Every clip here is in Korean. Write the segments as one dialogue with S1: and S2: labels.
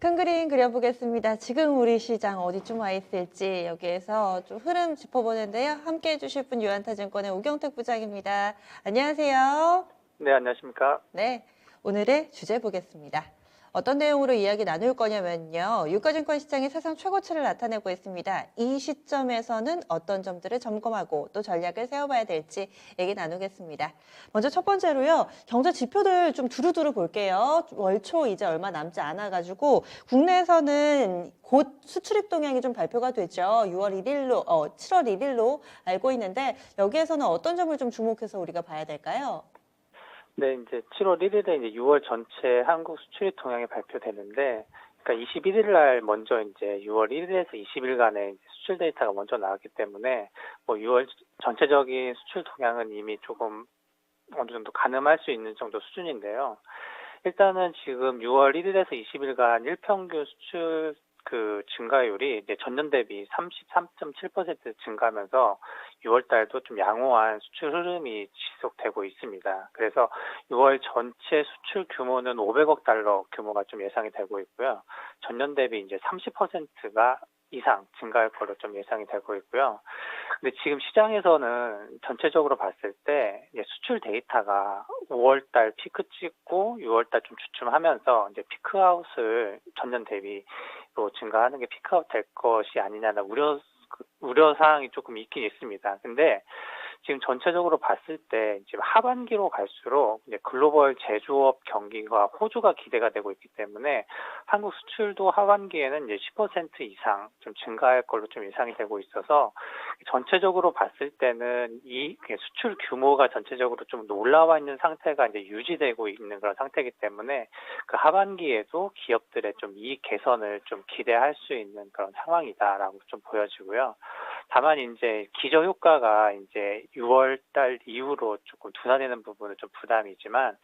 S1: 큰 그림 그려보겠습니다. 지금 우리 시장 어디쯤 와 있을지 여기에서 좀 흐름 짚어보는데요. 함께 해주실 분 유한타증권의 오경택 부장입니다. 안녕하세요.
S2: 네, 안녕하십니까.
S1: 네, 오늘의 주제 보겠습니다. 어떤 내용으로 이야기 나눌 거냐면요. 유가증권 시장이 사상 최고치를 나타내고 있습니다. 이 시점에서는 어떤 점들을 점검하고 또 전략을 세워봐야 될지 얘기 나누겠습니다. 먼저 첫 번째로요. 경제 지표들 좀 두루두루 볼게요. 월초 이제 얼마 남지 않아가지고 국내에서는 곧 수출입 동향이 좀 발표가 되죠. 7월 1일로 알고 있는데 여기에서는 어떤 점을 좀 주목해서 우리가 봐야 될까요?
S2: 네, 이제 7월 1일에 이제 6월 전체 한국 수출입 동향이 발표되는데, 그러니까 21일 날 먼저 이제 6월 1일에서 20일간의 수출 데이터가 먼저 나왔기 때문에, 6월 전체적인 수출 동향은 이미 조금 어느 정도 가늠할 수 있는 정도 수준인데요. 일단은 지금 6월 1일에서 20일간 일평균 수출 증가율이 이제 전년 대비 33.7% 증가하면서 6월 달도 좀 양호한 수출 흐름이 지속되고 있습니다. 그래서 6월 전체 수출 규모는 500억 달러 규모가 좀 예상이 되고 있고요. 전년 대비 이제 30%가 이상 증가할 걸로 좀 예상이 되고 있고요. 근데 지금 시장에서는 전체적으로 봤을 때 이제 수출 데이터가 5월 달 피크 찍고 6월 달 좀 주춤하면서 이제 피크아웃을 전년 대비로 증가하는 게 피크아웃 될 것이 아니냐는 우려 사항이 조금 있긴 있습니다. 근데 지금 전체적으로 봤을 때 지금 하반기로 갈수록 이제 글로벌 제조업 경기가 호조가 기대가 되고 있기 때문에 한국 수출도 하반기에는 이제 10% 이상 좀 증가할 걸로 좀 예상이 되고 있어서 전체적으로 봤을 때는 이 수출 규모가 전체적으로 좀 올라와 있는 상태가 이제 유지되고 있는 그런 상태이기 때문에 그 하반기에도 기업들의 좀 이익 개선을 좀 기대할 수 있는 그런 상황이다라고 좀 보여지고요. 다만 이제 기저 효과가 이제 6월 달 이후로 조금 둔화되는 부분은 좀 부담이지만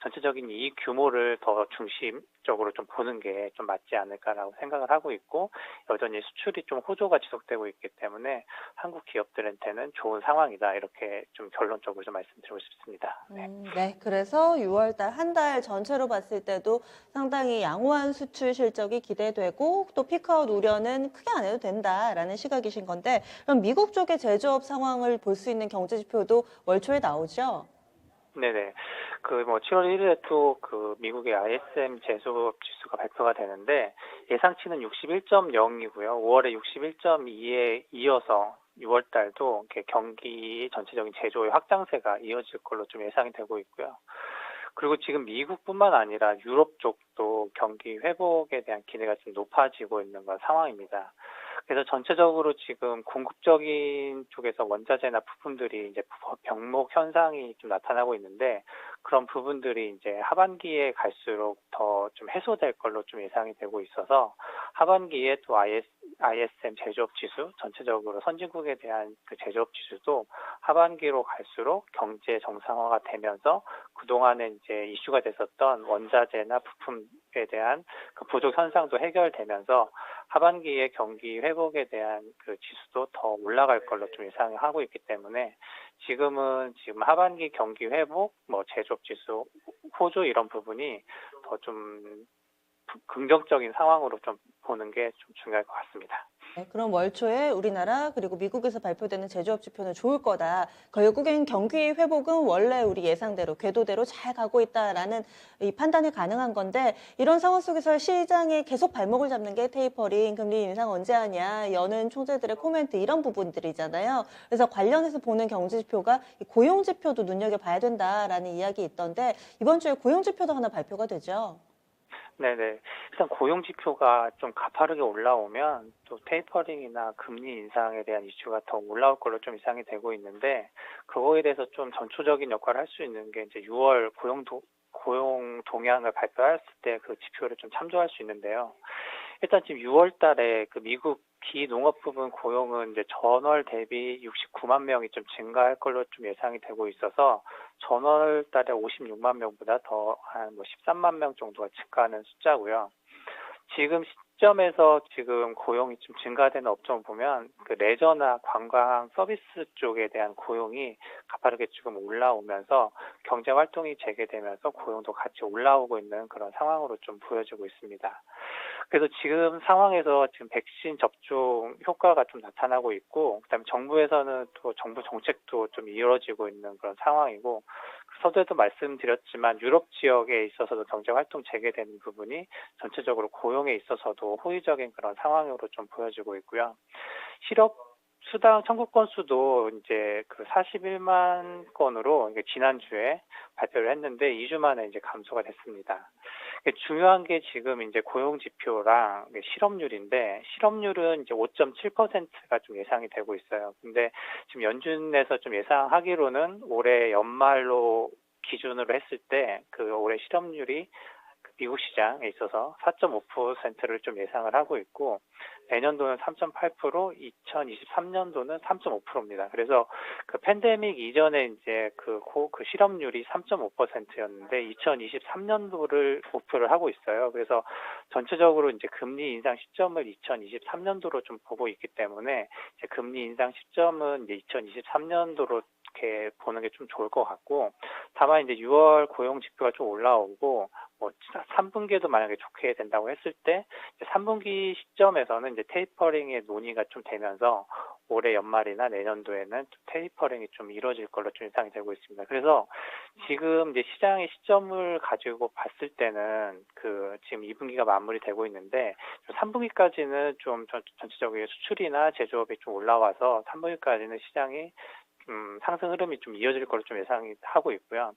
S2: 전체적인 이익 규모를 더 중심적으로 좀 보는 게 좀 맞지 않을까라고 생각을 하고 있고 여전히 수출이 좀 호조가 지속되고 있기 때문에 한국 기업들한테는 좋은 상황이다 이렇게 좀 결론적으로 좀 말씀드리고 싶습니다. 네.
S1: 네, 그래서 6월 달 한 달 전체로 봤을 때도 상당히 양호한 수출 실적이 기대되고 또 피크아웃 우려는 크게 안 해도 된다라는 시각이신 건데 그럼 미국 쪽의 제조업 상황을 볼 수 있는 경제 지표도 월 초에 나오죠?
S2: 네네. 7월 1일에 또 미국의 ISM 제조업 지수가 발표가 되는데 예상치는 61.0이고요. 5월에 61.2에 이어서 6월 달도 이렇게 경기 전체적인 제조의 확장세가 이어질 걸로 좀 예상이 되고 있고요. 그리고 지금 미국뿐만 아니라 유럽 쪽도 경기 회복에 대한 기대가 좀 높아지고 있는 그런 상황입니다. 그래서 전체적으로 지금 공급적인 쪽에서 원자재나 부품들이 이제 병목 현상이 좀 나타나고 있는데 그런 부분들이 이제 하반기에 갈수록 더 좀 해소될 걸로 좀 예상이 되고 있어서 하반기에 또 ISM 제조업 지수 전체적으로 선진국에 대한 그 제조업 지수도 하반기로 갈수록 경제 정상화가 되면서 그동안에 이제 이슈가 됐었던 원자재나 부품에 대한 그 부족 현상도 해결되면서 하반기에 경기 회복에 대한 그 지수도 더 올라갈 걸로 좀 예상하고 있기 때문에 지금 하반기 경기 회복, 제조업 지수 호조 이런 부분이 더 좀 긍정적인 상황으로 좀 보는 게 좀 중요할 것 같습니다.
S1: 네, 그럼 월 초에 우리나라 그리고 미국에서 발표되는 제조업 지표는 좋을 거다. 결국엔 경기 회복은 원래 우리 예상대로 궤도대로 잘 가고 있다라는 이 판단이 가능한 건데 이런 상황 속에서 시장이 계속 발목을 잡는 게 테이퍼링, 금리 인상 언제 하냐, 여는 총재들의 코멘트 이런 부분들이잖아요. 그래서 관련해서 보는 경제 지표가 고용 지표도 눈여겨봐야 된다라는 이야기 있던데 이번 주에 고용 지표도 하나 발표가 되죠.
S2: 네네. 일단 고용 지표가 좀 가파르게 올라오면 또 테이퍼링이나 금리 인상에 대한 이슈가 더 올라올 걸로 좀 예상이 되고 있는데 그거에 대해서 좀 전초적인 역할을 할 수 있는 게 이제 6월 고용 동향을 발표했을 때 그 지표를 좀 참조할 수 있는데요. 일단 지금 6월 달에 그 미국 비농업 부분 고용은 이제 전월 대비 69만 명이 좀 증가할 걸로 좀 예상이 되고 있어서 전월 달에 56만 명보다 더 한 13만 명 정도가 증가하는 숫자고요. 지금 시점에서 지금 고용이 좀 증가되는 업종을 보면 그 레저나 관광 서비스 쪽에 대한 고용이 가파르게 지금 올라오면서 경제 활동이 재개되면서 고용도 같이 올라오고 있는 그런 상황으로 좀 보여지고 있습니다. 그래서 지금 상황에서 지금 백신 접종 효과가 좀 나타나고 있고, 그다음에 정부에서는 또 정부 정책도 좀 이루어지고 있는 그런 상황이고, 서두에도 말씀드렸지만 유럽 지역에 있어서도 경제 활동 재개되는 부분이 전체적으로 고용에 있어서도 호의적인 그런 상황으로 좀 보여지고 있고요. 실업 수당 청구 건수도 이제 그 41만 건으로 이게 지난주에 발표를 했는데 2주 만에 이제 감소가 됐습니다. 중요한 게 지금 이제 고용 지표랑 실업률인데, 실업률은 이제 5.7%가 좀 예상이 되고 있어요. 근데 지금 연준에서 좀 예상하기로는 올해 연말로 기준으로 했을 때 그 올해 실업률이 미국 시장에 있어서 4.5%를 좀 예상을 하고 있고, 내년도는 3.8%, 2023년도는 3.5%입니다. 그래서 그 팬데믹 이전에 이제 그 실업률이 3.5%였는데 2023년도를 목표를 하고 있어요. 그래서 전체적으로 이제 금리 인상 시점을 2023년도로 좀 보고 있기 때문에 이제 금리 인상 시점은 이제 2023년도로 이렇게 보는 게 좀 좋을 것 같고, 다만 이제 6월 고용 지표가 좀 올라오고 뭐 3분기에도 만약에 좋게 된다고 했을 때 3분기 시점에서는 이제 테이퍼링의 논의가 좀 되면서 올해 연말이나 내년도에는 좀 테이퍼링이 좀 이루어질 걸로 좀 예상이 되고 있습니다. 그래서 지금 이제 시장의 시점을 가지고 봤을 때는 그 지금 2분기가 마무리되고 있는데 3분기까지는 좀 전체적인 수출이나 제조업이 좀 올라와서 3분기까지는 시장이 상승 흐름이 좀 이어질 걸로 좀 예상이 하고 있고요.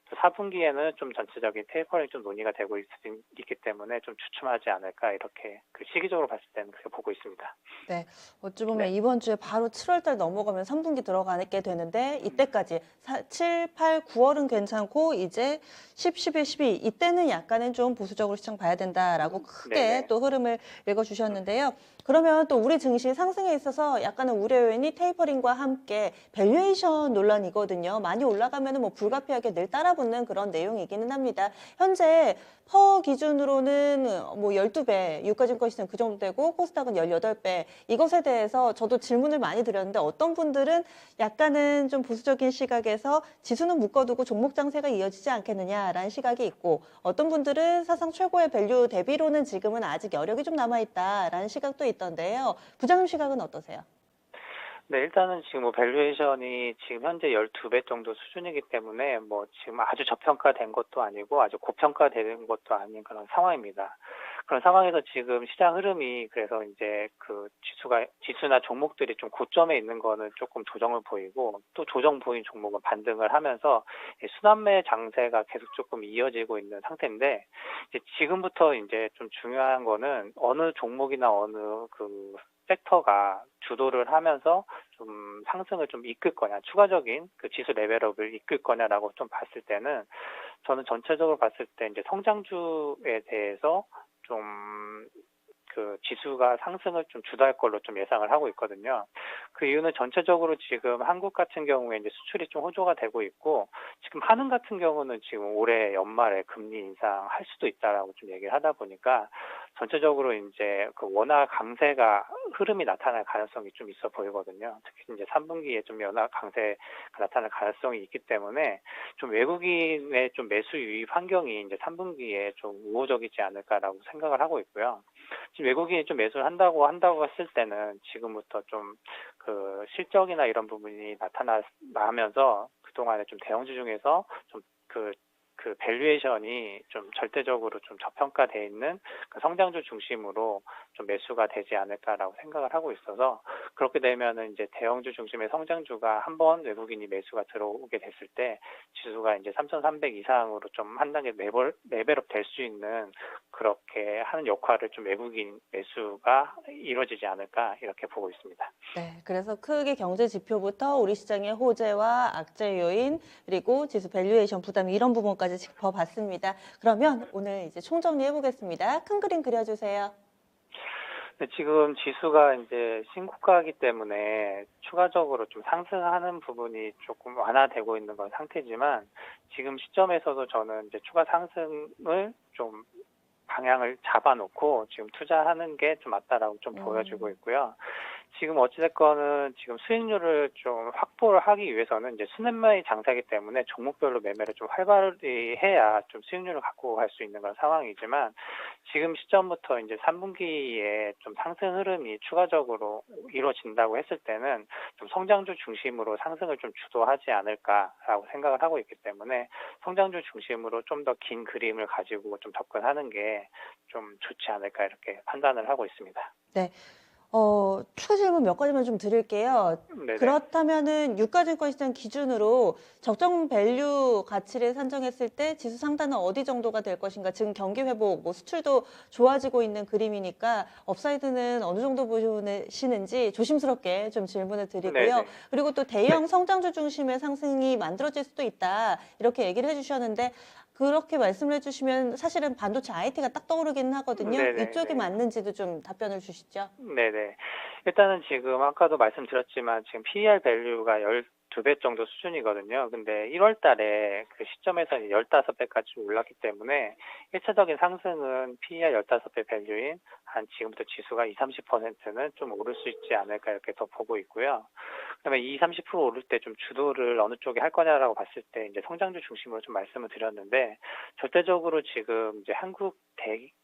S2: 또 4분기에는 좀 전체적인 테이퍼링 좀 논의가 되고 있기 때문에 좀 주춤하지 않을까, 이렇게 그 시기적으로 봤을 때는 그렇게 보고 있습니다.
S1: 네, 어찌 보면
S2: 네.
S1: 이번 주에 바로 7월 달 넘어가면 3분기 들어가게 되는데 이때까지 7, 8, 9월은 괜찮고 이제 10, 11, 12 이때는 약간은 좀 보수적으로 시장 봐야 된다라고 크게
S2: 네네.
S1: 또 흐름을 읽어주셨는데요. 그러면 또 우리 증시 상승에 있어서 약간은 우려 요인이 테이퍼링과 함께 밸류에이션 논란이거든요. 많이 올라가면 뭐 불가피하게 늘 따라붙는 그런 내용이기는 합니다. 현재 퍼 기준으로는 뭐 12배, 유가증권시장 그 정도 되고 코스닥은 18배. 이것에 대해서 저도 질문을 많이 드렸는데 어떤 분들은 약간은 좀 보수적인 시각에서 지수는 묶어두고 종목 장세가 이어지지 않겠느냐라는 시각이 있고, 어떤 분들은 사상 최고의 밸류 대비로는 지금은 아직 여력이 좀 남아있다라는 시각도 있던데요. 부장님 시각은 어떠세요?
S2: 네, 일단은 지금 뭐 밸류에이션이 지금 현재 12배 정도 수준이기 때문에 뭐 지금 아주 저평가된 것도 아니고 아주 고평가된 것도 아닌 그런 상황입니다. 그런 상황에서 지금 시장 흐름이, 그래서 이제 그 지수나 종목들이 좀 고점에 있는 거는 조금 조정을 보이고, 또 조정 보인 종목은 반등을 하면서 순환매 장세가 계속 조금 이어지고 있는 상태인데, 이제 지금부터 이제 좀 중요한 거는 어느 종목이나 어느 그 섹터가 주도를 하면서 좀 상승을 좀 이끌 거냐, 추가적인 그 지수 레벨업을 이끌 거냐라고 좀 봤을 때는, 저는 전체적으로 봤을 때 이제 성장주에 대해서 좀 그 지수가 상승을 좀 주도할 걸로 좀 예상을 하고 있거든요. 그 이유는 전체적으로 지금 한국 같은 경우에 이제 수출이 좀 호조가 되고 있고, 지금 한은 같은 경우는 지금 올해 연말에 금리 인상할 수도 있다라고 좀 얘기를 하다 보니까 전체적으로 이제 그 원화 강세가 흐름이 나타날 가능성이 좀 있어 보이거든요. 특히 이제 3분기에 좀 원화 강세가 나타날 가능성이 있기 때문에 좀 외국인의 좀 매수 유입 환경이 이제 3분기에 좀 우호적이지 않을까라고 생각을 하고 있고요. 지금 외국인이 좀 매수를 한다고 했을 때는 지금부터 좀 그 실적이나 이런 부분이 나면서 그동안에 좀 대형주 중에서 좀 그 밸류에이션이 좀 절대적으로 좀 저평가돼 있는 그 성장주 중심으로 좀 매수가 되지 않을까라고 생각을 하고 있어서, 그렇게 되면은 이제 대형주 중심의 성장주가 한번 외국인이 매수가 들어오게 됐을 때 지수가 이제 3,300 이상으로 좀 한 단계 레벨업 될 수 있는, 그렇게 하는 역할을 좀 외국인 매수가 이루어지지 않을까, 이렇게 보고 있습니다.
S1: 네, 그래서 크게 경제 지표부터 우리 시장의 호재와 악재 요인, 그리고 지수 밸류에이션 부담 이런 부분까지 짚어봤습니다. 그러면 오늘 이제 총정리해 보겠습니다. 큰 그림 그려주세요.
S2: 네, 지금 지수가 이제 신고가이기 때문에 추가적으로 좀 상승하는 부분이 조금 완화되고 있는 건 상태지만, 지금 시점에서도 저는 이제 추가 상승을 좀 방향을 잡아놓고 지금 투자하는 게 좀 맞다라고 좀 보여지고 있고요. 지금 어찌됐건은 지금 수익률을 좀 확보를 하기 위해서는 이제 수냉매의 장사이기 때문에 종목별로 매매를 좀 활발히 해야 좀 수익률을 갖고 갈 수 있는 그런 상황이지만 지금 시점부터 이제 3분기에 좀 상승 흐름이 추가적으로 이루어진다고 했을 때는 좀 성장주 중심으로 상승을 좀 주도하지 않을까라고 생각을 하고 있기 때문에 성장주 중심으로 좀 더 긴 그림을 가지고 좀 접근하는 게 좀 좋지 않을까 이렇게 판단을 하고 있습니다.
S1: 네. 추가 질문 몇 가지만 좀 드릴게요.
S2: 네네.
S1: 그렇다면은 유가증권 시장 기준으로 적정 밸류 가치를 산정했을 때 지수 상단은 어디 정도가 될 것인가? 지금 경기 회복, 뭐 수출도 좋아지고 있는 그림이니까 업사이드는 어느 정도 보시는지 조심스럽게 좀 질문을 드리고요.
S2: 네네.
S1: 그리고 또 대형 성장주 중심의 상승이 만들어질 수도 있다. 이렇게 얘기를 해주셨는데 그렇게 말씀을 해주시면 사실은 반도체 IT가 딱 떠오르기는 하거든요. 이쪽이
S2: 네네네.
S1: 맞는지도 좀 답변을 주시죠.
S2: 네네. 일단은 지금 아까도 말씀드렸지만 지금 PER 밸류가 12배 정도 수준이거든요. 근데 1월 달에 그 시점에서 15배까지 올랐기 때문에 1차적인 상승은 PER 15배 밸류인 한 지금부터 지수가 20-30%는 좀 오를 수 있지 않을까 이렇게 더 보고 있고요. 그다음에 20-30% 오를 때 좀 주도를 어느 쪽에 할 거냐라고 봤을 때 이제 성장주 중심으로 좀 말씀을 드렸는데 절대적으로 지금 이제 한국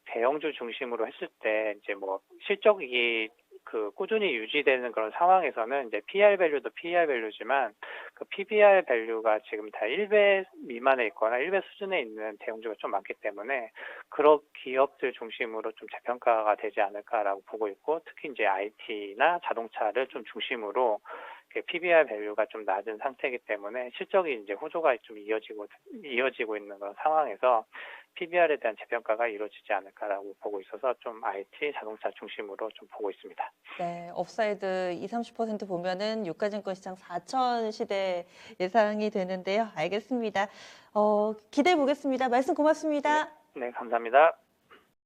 S2: 대형주 중심으로 했을 때 이제 뭐 실적이 그 꾸준히 유지되는 그런 상황에서는 이제 PER 밸류도 PER 밸류지만 그 PBR 밸류가 지금 다 1배 미만에 있거나 1배 수준에 있는 대형주가 좀 많기 때문에 그런 기업들 중심으로 좀 재평가가 되지 않을까라고 보고 있고 특히 이제 IT나 자동차를 좀 중심으로 PBR 밸류가 좀 낮은 상태이기 때문에 실적이 이제 호조가 좀 이어지고 있는 그런 상황에서 PBR에 대한 재평가가 이루어지지 않을까라고 보고 있어서 좀 IT, 자동차 중심으로 좀 보고 있습니다.
S1: 네, 업사이드 20-30% 보면은 유가증권 시장 4천 시대 예상이 되는데요. 알겠습니다. 기대해 보겠습니다. 말씀
S2: 네,
S1: 고맙습니다.
S2: 네, 감사합니다.